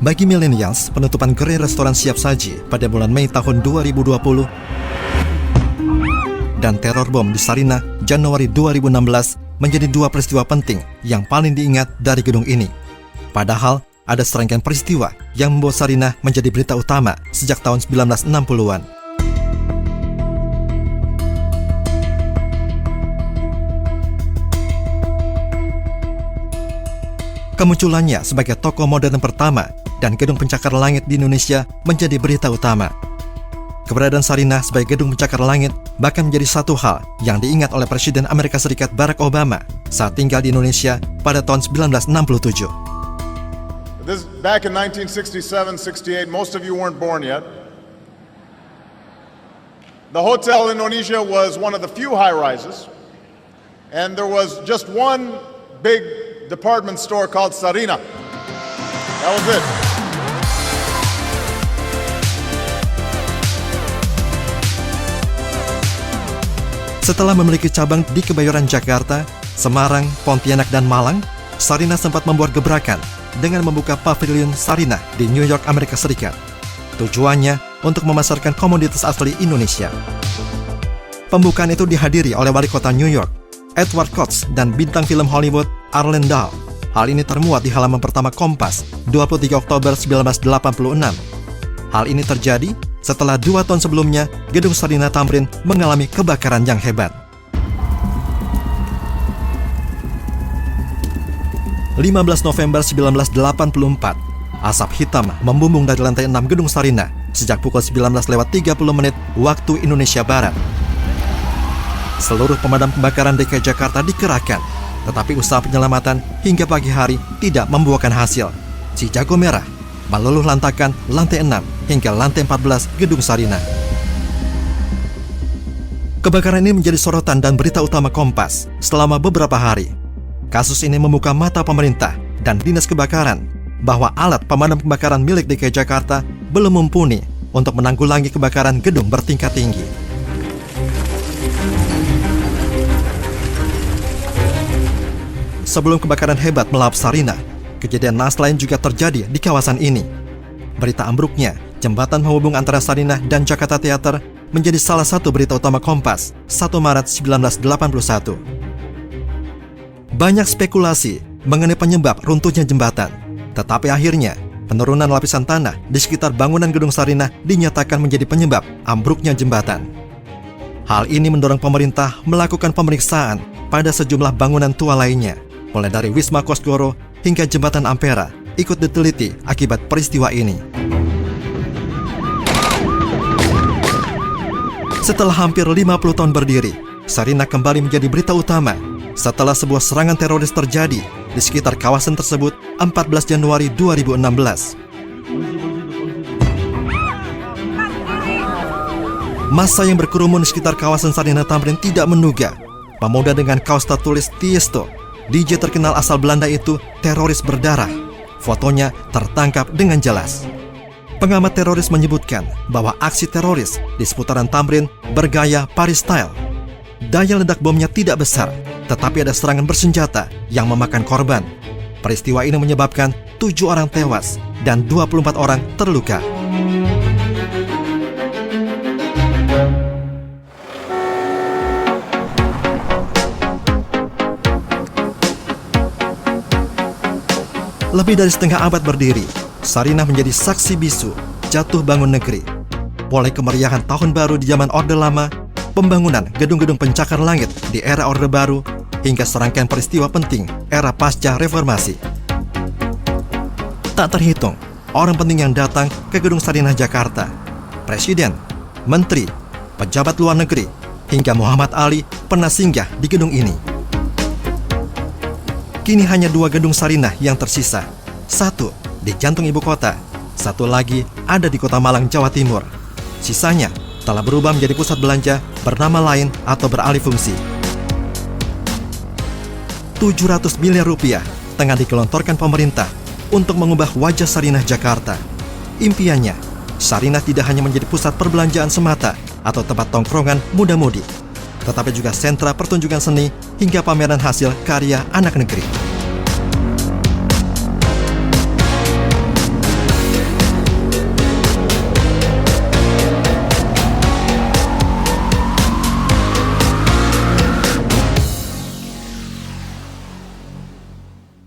Bagi millennials, penutupan gerai restoran siap saji pada bulan Mei tahun 2020 dan teror bom di Sarinah Januari 2016 menjadi dua peristiwa penting yang paling diingat dari gedung ini. Padahal, ada serangkaian peristiwa yang membuat Sarinah menjadi berita utama sejak tahun 1960-an. Kemunculannya sebagai toko modern pertama dan gedung pencakar langit di Indonesia menjadi berita utama. Keberadaan Sarinah sebagai gedung pencakar langit bahkan menjadi satu hal yang diingat oleh Presiden Amerika Serikat Barack Obama saat tinggal di Indonesia pada tahun 1967. Back in 1967-68, most of you weren't born yet. The Hotel Indonesia was one of the few high-rises, and there was just one big department store called Sarinah. That was it. Setelah memiliki cabang di Kebayoran Jakarta, Semarang, Pontianak, dan Malang, Sarinah sempat membuat gebrakan dengan membuka pavilion Sarinah di New York, Amerika Serikat. Tujuannya untuk memasarkan komoditas asli Indonesia. Pembukaan itu dihadiri oleh wali kota New York, Edward Koch, dan bintang film Hollywood Arlen Dahl. Hal ini termuat di halaman pertama Kompas, 23 Oktober 1986. Hal ini terjadi setelah 2 tahun sebelumnya gedung Sarinah Tamrin mengalami kebakaran yang hebat. 15 November 1984, asap hitam membumbung dari lantai 6 gedung Sarinah sejak pukul 19:30 waktu Indonesia Barat. Seluruh pemadam kebakaran DKI Jakarta dikerahkan, tetapi usaha penyelamatan hingga pagi hari tidak membuahkan hasil. Si jago merah meluluh lantakan lantai 6 hingga lantai 14 gedung Sarinah. Kebakaran ini menjadi sorotan dan berita utama Kompas selama beberapa hari. Kasus ini membuka mata pemerintah dan dinas kebakaran bahwa alat pemadam kebakaran milik DKI Jakarta belum mumpuni untuk menanggulangi kebakaran gedung bertingkat tinggi. Sebelum kebakaran hebat melahap Sarinah, kejadian naas lain juga terjadi di kawasan ini. Berita ambruknya jembatan penghubung antara Sarinah dan Jakarta Theater menjadi salah satu berita utama Kompas 1 Maret 1981. Banyak spekulasi mengenai penyebab runtuhnya jembatan, tetapi akhirnya penurunan lapisan tanah di sekitar bangunan gedung Sarinah dinyatakan menjadi penyebab ambruknya jembatan. Hal ini mendorong pemerintah melakukan pemeriksaan pada sejumlah bangunan tua lainnya, mulai dari Wisma Kosgoro hingga Jembatan Ampera ikut diteliti akibat peristiwa ini. Setelah hampir 50 tahun berdiri, Sarinah kembali menjadi berita utama setelah sebuah serangan teroris terjadi di sekitar kawasan tersebut 14 Januari 2016. Massa yang berkerumun di sekitar kawasan Sarinah Tamrin tidak menduga pemuda dengan kaos tertulis Tiesto, DJ terkenal asal Belanda itu teroris berdarah. Fotonya tertangkap dengan jelas. Pengamat teroris menyebutkan bahwa aksi teroris di seputaran Tamrin bergaya Paris style. Daya ledak bomnya tidak besar, tetapi ada serangan bersenjata yang memakan korban. Peristiwa ini menyebabkan 7 orang tewas dan 24 orang terluka. Lebih dari setengah abad berdiri, Sarinah menjadi saksi bisu jatuh bangun negeri. Mulai kemeriahan tahun baru di zaman Orde Lama, pembangunan gedung-gedung pencakar langit di era Orde Baru, hingga serangkaian peristiwa penting era pasca reformasi. Tak terhitung orang penting yang datang ke gedung Sarinah Jakarta. Presiden, menteri, pejabat luar negeri, hingga Muhammad Ali pernah singgah di gedung ini. Kini hanya 2 gedung Sarinah yang tersisa. Satu di jantung ibu kota, satu lagi ada di Kota Malang, Jawa Timur. Sisanya telah berubah menjadi pusat belanja bernama lain atau beralih fungsi. 700 miliar rupiah tengah digelontorkan pemerintah untuk mengubah wajah Sarinah Jakarta. Impiannya, Sarinah tidak hanya menjadi pusat perbelanjaan semata atau tempat tongkrongan muda-mudi, tetapi juga sentra pertunjukan seni hingga pameran hasil karya anak negeri.